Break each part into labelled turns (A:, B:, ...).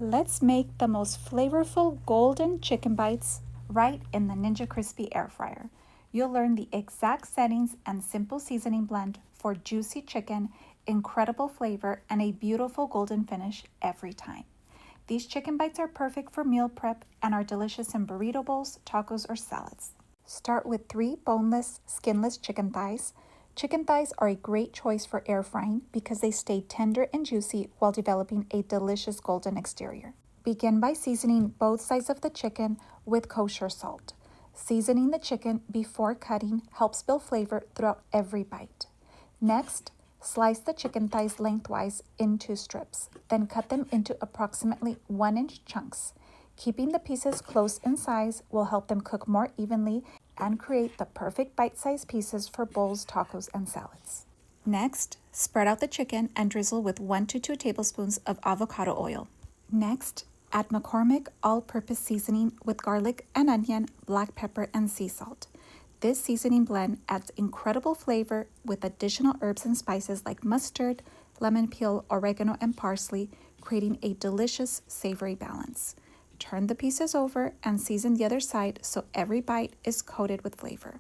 A: Let's make the most flavorful golden chicken bites right in the Ninja Crispi air fryer. You'll learn the exact settings and simple seasoning blend for juicy chicken, incredible flavor, and a beautiful golden finish every time. These chicken bites are perfect for meal prep and are delicious in burrito bowls, tacos, or salads. Start with 3 boneless, skinless chicken thighs. Chicken thighs are a great choice for air frying because they stay tender and juicy while developing a delicious golden exterior. Begin by seasoning both sides of the chicken with kosher salt. Seasoning the chicken before cutting helps build flavor throughout every bite. Next, slice the chicken thighs lengthwise into strips, then cut them into approximately 1-inch chunks. Keeping the pieces close in size will help them cook more evenly and create the perfect bite-sized pieces for bowls, tacos, and salads. Next, spread out the chicken and drizzle with 1 to 2 tablespoons of avocado oil. Next, add McCormick all-purpose seasoning with garlic and onion, black pepper, and sea salt. This seasoning blend adds incredible flavor with additional herbs and spices like mustard, lemon peel, oregano, and parsley, creating a delicious, savory balance. Turn the pieces over and season the other side so every bite is coated with flavor.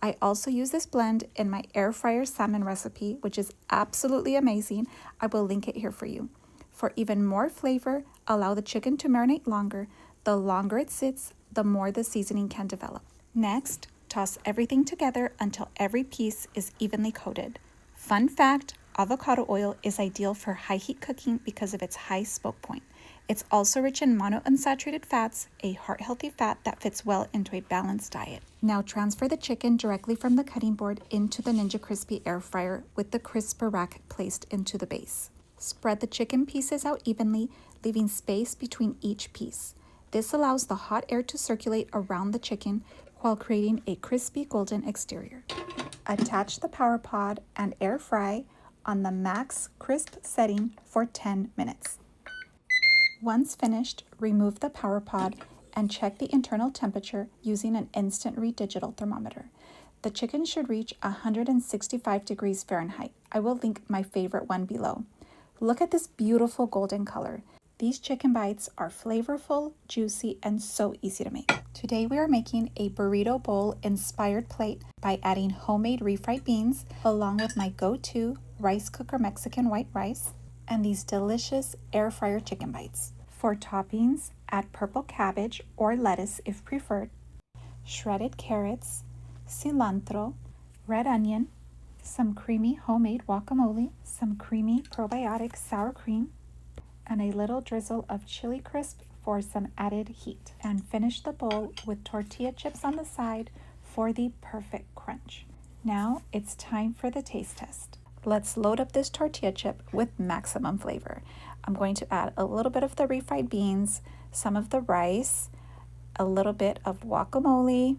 A: I also use this blend in my air fryer salmon recipe, which is absolutely amazing. I will link it here for you. For even more flavor, allow the chicken to marinate longer. The longer it sits, the more the seasoning can develop. Next, toss everything together until every piece is evenly coated. Fun fact, avocado oil is ideal for high heat cooking because of its high smoke point. It's also rich in monounsaturated fats, a heart-healthy fat that fits well into a balanced diet. Now transfer the chicken directly from the cutting board into the Ninja Crispi air fryer with the crisper rack placed into the base. Spread the chicken pieces out evenly, leaving space between each piece. This allows the hot air to circulate around the chicken while creating a crispy golden exterior. Attach the power pod and air fry on the max crisp setting for 10 minutes. Once finished, remove the power pod and check the internal temperature using an instant read digital thermometer. The chicken should reach 165 degrees Fahrenheit. I will link my favorite one below. Look at this beautiful golden color. These chicken bites are flavorful, juicy, and so easy to make. Today we are making a burrito bowl inspired plate by adding homemade refried beans along with my go-to rice cooker Mexican white rice and these delicious air fryer chicken bites. For toppings, add purple cabbage or lettuce if preferred, shredded carrots, cilantro, red onion, some creamy homemade guacamole, some creamy probiotic sour cream, and a little drizzle of chili crisp for some added heat. And finish the bowl with tortilla chips on the side for the perfect crunch. Now it's time for the taste test. Let's load up this tortilla chip with maximum flavor. I'm going to add a little bit of the refried beans, some of the rice, a little bit of guacamole,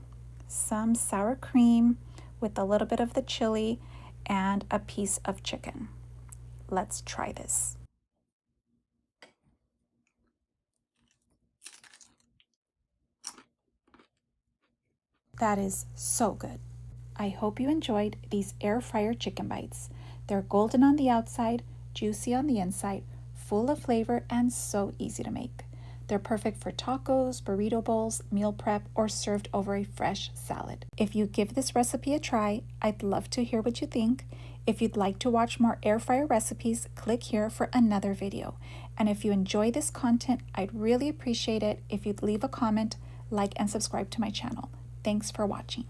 A: some sour cream with a little bit of the chili, and a piece of chicken. Let's try this. That is so good. I hope you enjoyed these air fryer chicken bites. They're golden on the outside, juicy on the inside, full of flavor, and so easy to make. They're perfect for tacos, burrito bowls, meal prep, or served over a fresh salad. If you give this recipe a try, I'd love to hear what you think. If you'd like to watch more air fryer recipes, click here for another video. And if you enjoy this content, I'd really appreciate it if you'd leave a comment, like, and subscribe to my channel. Thanks for watching.